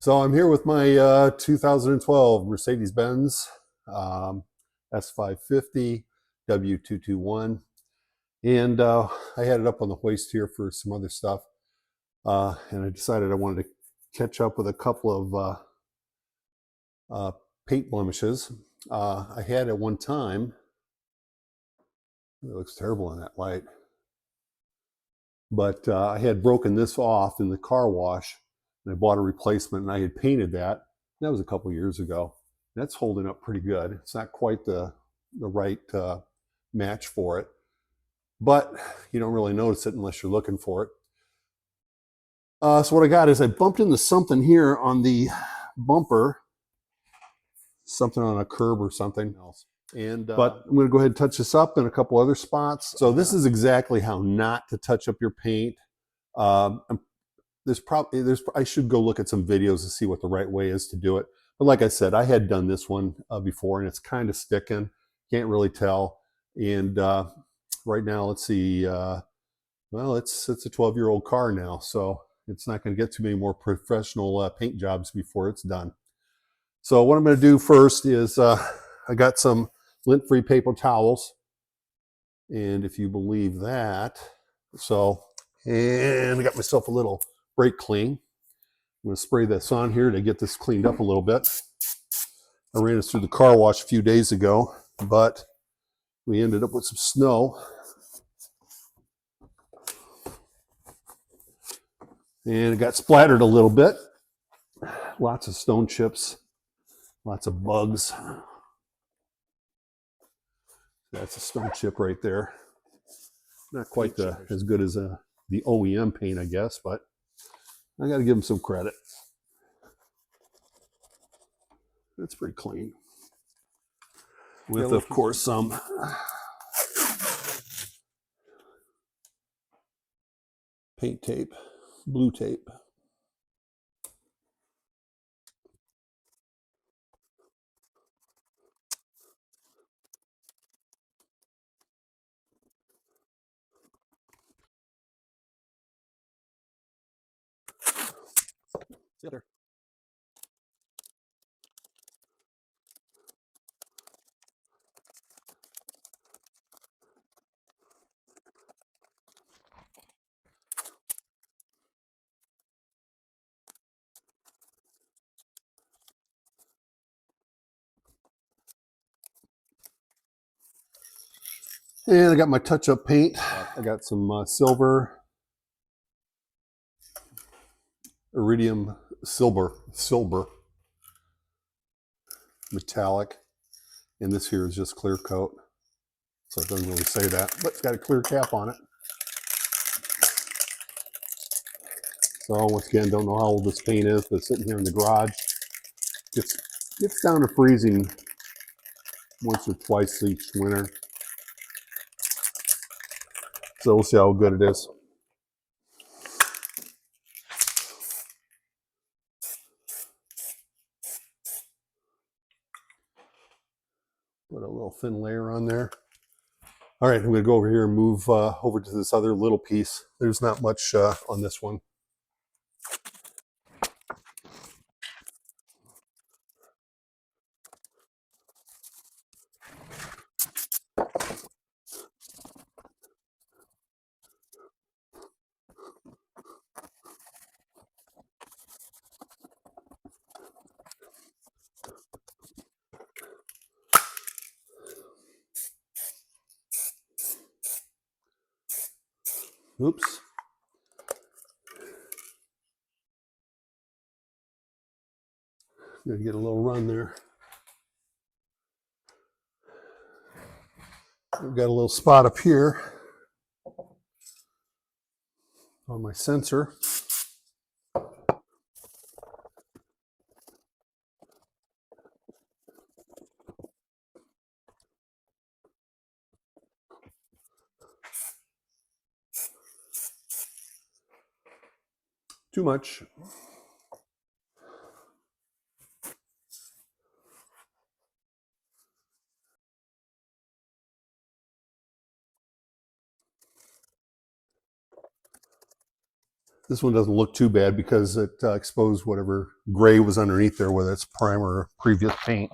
So I'm here with my 2012 Mercedes-Benz S550 W221, and I had it up on the hoist here for some other stuff, and I decided I wanted to catch up with a couple of paint blemishes. I had at one time, it looks terrible in that light, but I had broken this off in the car wash, and I bought a replacement, and I had painted that. That was a couple years ago. That's holding up pretty good. It's not quite the right match for it, but you don't really notice it unless you're looking for it. So what I got is I bumped into something here on the bumper, something on a curb or something else. But I'm going to go ahead and touch this up in a couple other spots. So this is exactly how not to touch up your paint. I should go look at some videos to see what the right way is to do it. But like I said, I had done this one before, and it's kind of sticking. Can't really tell. And right now, let's see. Well, it's a 12-year-old car now, so it's not going to get too many more professional paint jobs before it's done. So what I'm going to do first is I got some lint-free paper towels, and if you believe that, and I got myself a little brake clean. I'm going to spray this on here to get this cleaned up a little bit. I ran this through the car wash a few days ago, but we ended up with some snow. And it got splattered a little bit. Lots of stone chips, lots of bugs. That's a stone chip right there. Not quite as good as the OEM paint, I guess, but I got to give them some credit. That's pretty clean. With, of course, some paint tape, blue tape. See you there. And I got my touch-up paint. I got some silver, Iridium Silver, metallic. And this here is just clear coat. So it doesn't really say that, but it's got a clear cap on it. So once again, don't know how old this paint is, but it's sitting here in the garage. Gets down to freezing once or twice each winter. So we'll see how good it is. Put a little thin layer on there. All right, I'm going to go over here and move over to this other little piece. There's not much on this one. Oops. Gonna get a little run there. I've got a little spot up here on my sensor. Too much. This one doesn't look too bad because it exposed whatever gray was underneath there, whether it's primer or previous paint.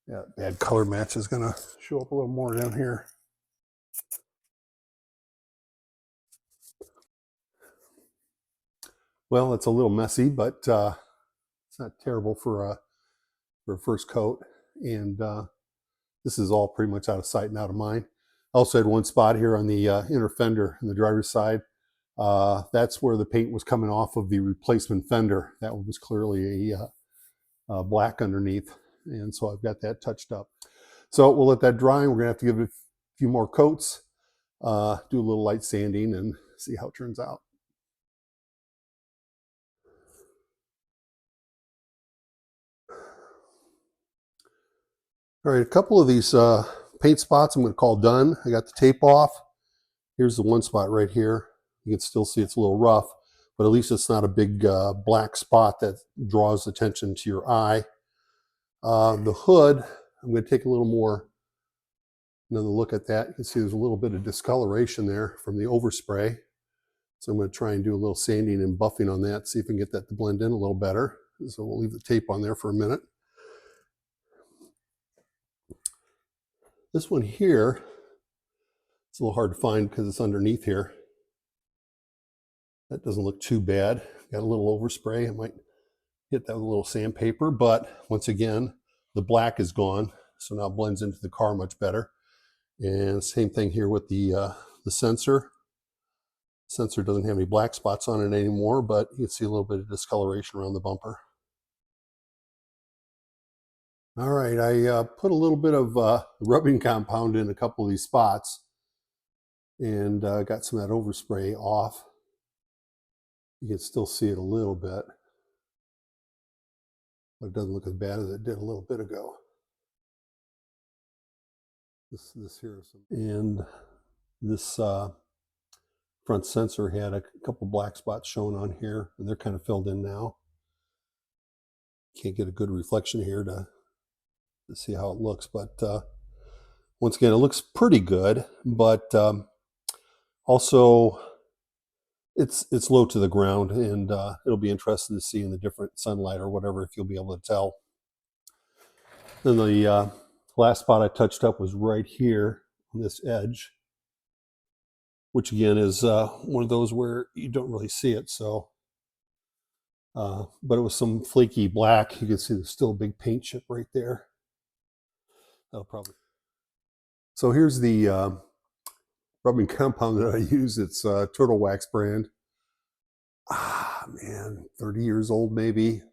Yeah, bad color match is going to show up a little more down here. Well, it's a little messy, but it's not terrible for a first coat. And this is all pretty much out of sight and out of mind. I also had one spot here on the inner fender on the driver's side. That's where the paint was coming off of the replacement fender. That one was clearly a black underneath. And so I've got that touched up. So we'll let that dry. We're going to have to give it a few more coats, do a little light sanding, and see how it turns out. All right, a couple of these paint spots I'm going to call done. I got the tape off. Here's the one spot right here. You can still see it's a little rough, but at least it's not a big black spot that draws attention to your eye. The hood, I'm going to take a little more, another look at that. You can see there's a little bit of discoloration there from the overspray. So I'm going to try and do a little sanding and buffing on that, see if I can get that to blend in a little better. So we'll leave the tape on there for a minute. This one here, it's a little hard to find because it's underneath here. That doesn't look too bad. Got a little overspray. I might hit that with a little sandpaper, but once again, the black is gone. So now it blends into the car much better. And same thing here with the sensor. The sensor doesn't have any black spots on it anymore, but you can see a little bit of discoloration around the bumper. All right, I put a little bit of rubbing compound in a couple of these spots and got some of that overspray off. You can still see it a little bit, but it doesn't look as bad as it did a little bit ago. This here is some, and this front sensor had a couple black spots shown on here, and they're kind of filled in now. Can't get a good reflection here to see how it looks, but once again, it looks pretty good, but also it's low to the ground, and it'll be interesting to see in the different sunlight or whatever if you'll be able to tell. Then the last spot I touched up was right here on this edge, which again is one of those where you don't really see it. So, but it was some flaky black. You can see there's still a big paint chip right there. That'll probably. So here's the rubbing compound that I use. It's Turtle Wax brand. Man, 30 years old maybe.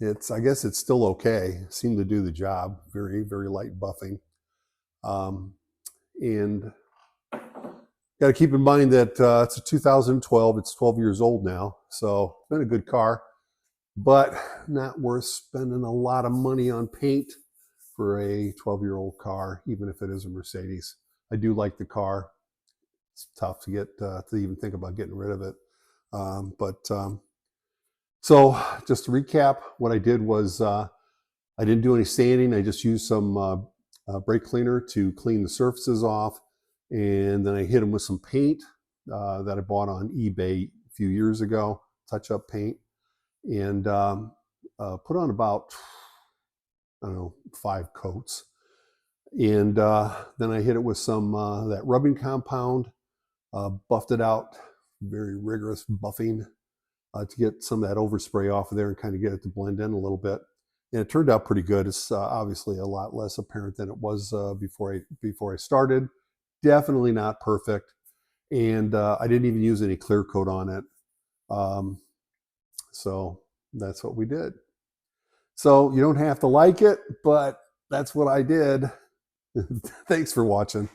I guess it's still okay. Seemed to do the job. Very, very light buffing. And got to keep in mind that it's a 2012. It's 12 years old now. So it's been a good car, but not worth spending a lot of money on paint for a 12-year-old car, even if it is a Mercedes. I do like the car. It's tough to get to even think about getting rid of it. So just to recap, what I did was I didn't do any sanding. I just used some brake cleaner to clean the surfaces off. And then I hit them with some paint that I bought on eBay a few years ago, touch-up paint, and put on about, I don't know, 5 coats. And then I hit it with some that rubbing compound, buffed it out, very rigorous buffing to get some of that overspray off of there and kind of get it to blend in a little bit. And it turned out pretty good. It's obviously a lot less apparent than it was before I started. Definitely not perfect. And I didn't even use any clear coat on it. So that's what we did. So you don't have to like it, but that's what I did. Thanks for watching.